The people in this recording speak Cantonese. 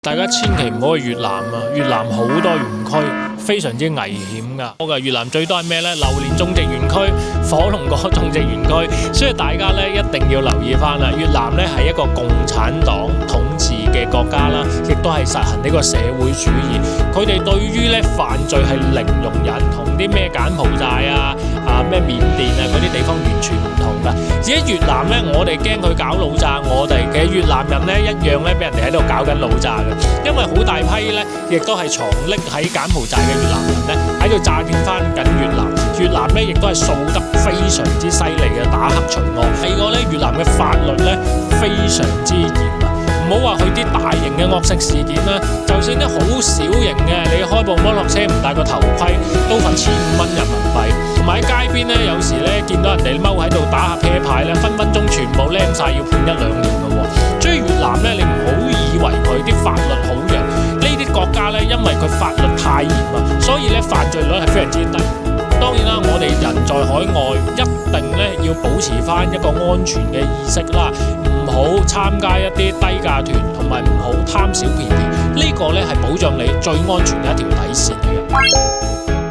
大家千祈唔好去越南啊！越南好多園區，非常之危險噶。越南最多係咩呢？榴蓮種植園區、火龍果種植園區，所以大家呢一定要留意翻啦。越南呢係一個共產黨統治嘅國家啦，亦都係實行呢個社會主義。佢哋對於呢犯罪係零容忍，同啲咩柬埔寨咩緬甸嗰啲地方完全唔同噶。至於越南呢，我哋驚佢搞老詐，我哋嘅越南人呢一樣呢俾人哋喺度搞緊老詐嘅。因為好大批咧，亦都係藏匿喺柬埔寨嘅越南人咧，喺度詐騙翻緊越南。越南咧亦都係掃得非常之犀利嘅，打黑除惡。第二個咧，越南嘅法律咧非常之嚴啊！唔好話佢啲大型嘅惡性事件啦，就算啲好小型嘅，你開部摩托車唔戴個頭盔，都罰1500蚊人民幣。同埋喺街邊咧，有時咧見到人哋踎喺度打下啤牌咧，分分鐘全部靚晒，要判1-2年嘅喎。所以越南咧，你唔好以為佢啲法律好弱，呢啲國家咧，因為佢法律太嚴啊，所以咧犯罪率係非常之低。當然啦，我哋人在海外一定咧要保持翻一個安全嘅意識啦，唔好參加一啲低價團，同埋唔好貪小便宜。呢個咧係保障你最安全嘅一條底線嚟嘅。